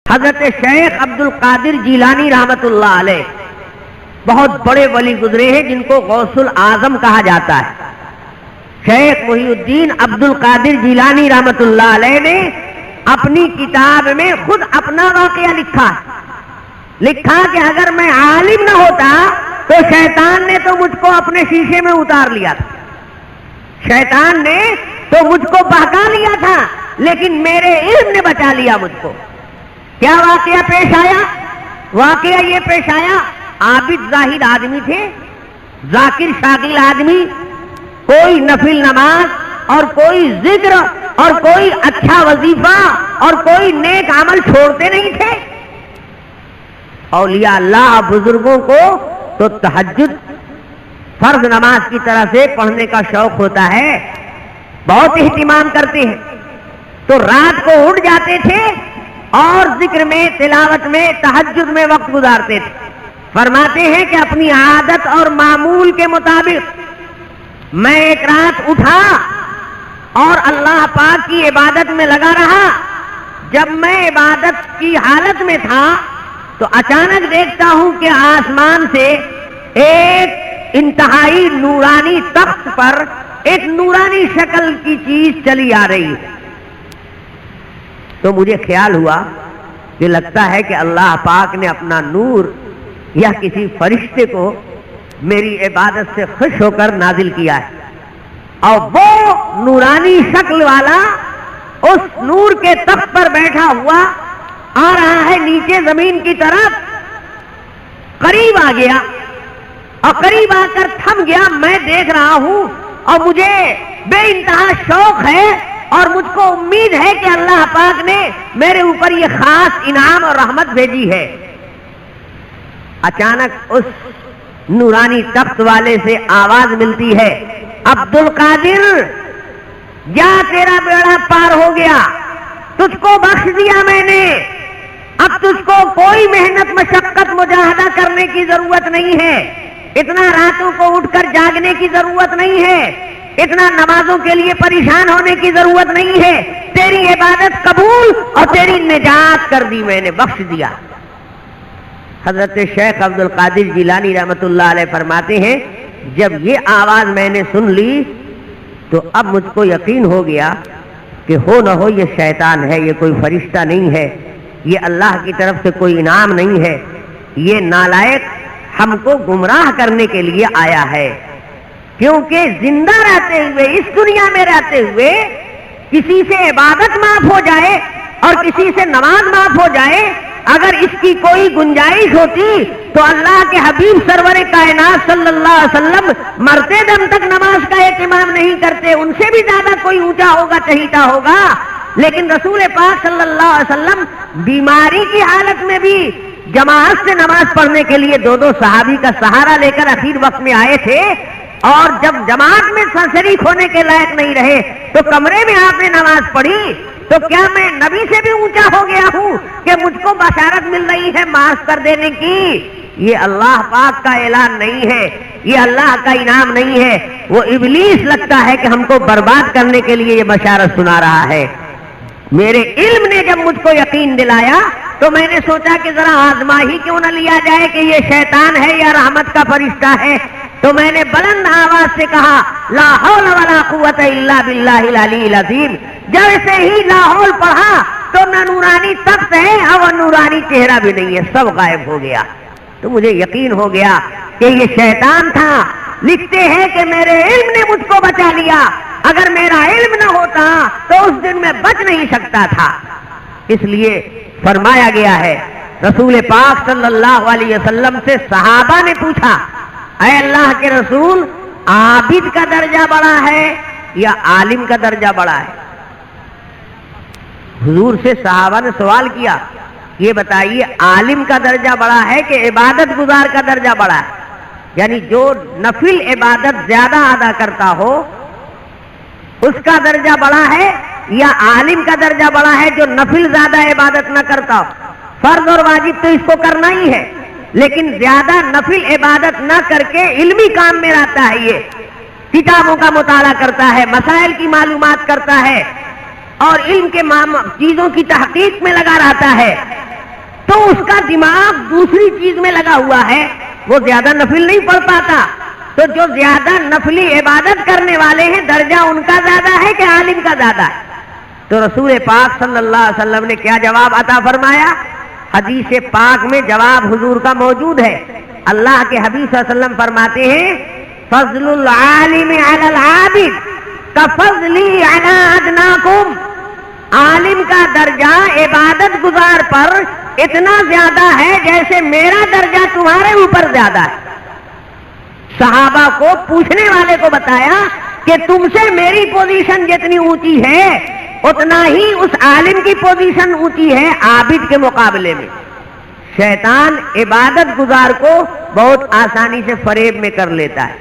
حضرت شیخ عبد القادر جیلانی رحمت اللہ علیہ بہت بڑے ولی گزرے ہیں جن کو غوث الاعظم کہا جاتا ہے۔ شیخ محی الدین عبد القادر جیلانی رحمت اللہ علیہ نے اپنی کتاب میں خود اپنا واقعہ لکھا کہ اگر میں عالم نہ ہوتا تو شیطان نے تو مجھ کو اپنے شیشے میں اتار لیا تھا، شیطان نے تو مجھ کو بہکا لیا تھا، لیکن میرے علم نے بچا لیا مجھ کو۔ کیا واقعہ پیش آیا؟ واقعہ یہ پیش آیا، عابد زاہد آدمی تھے، ذاکر شاغل آدمی، کوئی نفل نماز اور کوئی ذکر اور کوئی اچھا وظیفہ اور کوئی نیک عمل چھوڑتے نہیں تھے۔ اولیاء اللہ بزرگوں کو تو تہجد فرض نماز کی طرح سے پڑھنے کا شوق ہوتا ہے، بہت اہتمام کرتے ہیں، تو رات کو اٹھ جاتے تھے اور ذکر میں، تلاوت میں، تہجد میں وقت گزارتے تھے۔ فرماتے ہیں کہ اپنی عادت اور معمول کے مطابق میں ایک رات اٹھا اور اللہ پاک کی عبادت میں لگا رہا۔ جب میں عبادت کی حالت میں تھا تو اچانک دیکھتا ہوں کہ آسمان سے ایک انتہائی نورانی تخت پر ایک نورانی شکل کی چیز چلی آ رہی ہے۔ تو مجھے خیال ہوا کہ لگتا ہے کہ اللہ پاک نے اپنا نور یا کسی فرشتے کو میری عبادت سے خوش ہو کر نازل کیا ہے، اور وہ نورانی شکل والا اس نور کے تخت پر بیٹھا ہوا آ رہا ہے نیچے زمین کی طرف، قریب آ گیا اور قریب آ کر تھم گیا۔ میں دیکھ رہا ہوں اور مجھے بے انتہا شوق ہے اور مجھ کو امید ہے کہ اللہ پاک نے میرے اوپر یہ خاص انعام اور رحمت بھیجی ہے۔ اچانک اس نورانی تخت والے سے آواز ملتی ہے، عبد القادر جا، تیرا بیڑا پار ہو گیا، تجھ کو بخش دیا میں نے، اب تجھ کو کوئی محنت مشقت مجاہدہ کرنے کی ضرورت نہیں ہے، اتنا راتوں کو اٹھ کر جاگنے کی ضرورت نہیں ہے، اتنا نمازوں کے لیے پریشان ہونے کی ضرورت نہیں ہے، تیری عبادت قبول اور تیری نجات کر دی میں نے، بخش دیا۔ حضرت شیخ عبد القادر جیلانی رحمت اللہ علیہ فرماتے ہیں جب یہ آواز میں نے سن لی تو اب مجھ کو یقین ہو گیا کہ ہو نہ ہو یہ شیطان ہے، یہ کوئی فرشتہ نہیں ہے، یہ اللہ کی طرف سے کوئی انعام نہیں ہے، یہ نالائق ہم کو گمراہ کرنے کے لیے آیا ہے۔ کیونکہ زندہ رہتے ہوئے، اس دنیا میں رہتے ہوئے کسی سے عبادت معاف ہو جائے اور کسی سے نماز معاف ہو جائے، اگر اس کی کوئی گنجائش ہوتی تو اللہ کے حبیب سرور کائنات صلی اللہ علیہ وسلم مرتے دم تک نماز کا اہتمام نہیں کرتے، ان سے بھی زیادہ کوئی اونچا ہوگا، چہیتا ہوگا، لیکن رسول پاک صلی اللہ علیہ وسلم بیماری کی حالت میں بھی جماعت سے نماز پڑھنے کے لیے دو صحابی کا سہارا لے کر اخیر وقت میں آئے تھے، اور جب جماعت میں شریک ہونے کے لائق نہیں رہے تو کمرے میں آپ نے نماز پڑھی۔ تو کیا میں نبی سے بھی اونچا ہو گیا ہوں کہ مجھ کو بشارت مل رہی ہے معاف کر دینے کی؟ یہ اللہ پاک کا اعلان نہیں ہے، یہ اللہ کا انعام نہیں ہے، وہ ابلیس لگتا ہے کہ ہم کو برباد کرنے کے لیے یہ بشارت سنا رہا ہے۔ میرے علم نے جب مجھ کو یقین دلایا تو میں نے سوچا کہ ذرا آزما ہی کیوں نہ لیا جائے کہ یہ شیطان ہے یا رحمت کا فرشتہ ہے، تو میں نے بلند آواز سے کہا لا حول ولا قوت الا باللہ العلی العظیم۔ جیسے ہی لا حول پڑھا تو نہ نورانی تخت ہے اور نورانی چہرہ بھی نہیں ہے، سب غائب ہو گیا۔ تو مجھے یقین ہو گیا کہ یہ شیطان تھا۔ لکھتے ہیں کہ میرے علم نے مجھ کو بچا لیا، اگر میرا علم نہ ہوتا تو اس دن میں بچ نہیں سکتا تھا۔ اس لیے فرمایا گیا ہے، رسول پاک صلی اللہ علیہ وسلم سے صحابہ نے پوچھا، اے اللہ کے رسول، عابد کا درجہ بڑا ہے یا عالم کا درجہ بڑا ہے؟ حضور سے صحابہ نے سوال کیا، یہ بتائیے عالم کا درجہ بڑا ہے کہ عبادت گزار کا درجہ بڑا ہے؟ یعنی جو نفل عبادت زیادہ ادا کرتا ہو اس کا درجہ بڑا ہے یا عالم کا درجہ بڑا ہے جو نفل زیادہ عبادت نہ کرتا ہو؟ فرض اور واجب تو اس کو کرنا ہی ہے، لیکن زیادہ نفل عبادت نہ کر کے علمی کام میں رہتا ہے، یہ کتابوں کا مطالعہ کرتا ہے، مسائل کی معلومات کرتا ہے اور علم کے چیزوں کی تحقیق میں لگا رہتا ہے، تو اس کا دماغ دوسری چیز میں لگا ہوا ہے، وہ زیادہ نفل نہیں پڑھ پاتا. تو جو زیادہ نفلی عبادت کرنے والے ہیں درجہ ان کا زیادہ ہے کہ عالم کا زیادہ ہے؟ تو رسول پاک صلی اللہ علیہ وسلم نے کیا جواب عطا فرمایا؟ حدیث پاک میں جواب حضور کا موجود ہے. اللہ کے حبیب صلی اللہ علیہ وسلم فرماتے ہیں فضل العالم علی العابد کفضلی علی ادناکم. عالم کا درجہ عبادت گزار پر اتنا زیادہ ہے جیسے میرا درجہ تمہارے اوپر زیادہ ہے. صحابہ کو پوچھنے والے کو بتایا کہ تم سے میری پوزیشن جتنی اونچی ہے اتنا ہی اس عالم کی پوزیشن اونچی ہے عابد کے مقابلے میں. شیطان عبادت گزار کو بہت آسانی سے فریب میں کر لیتا ہے.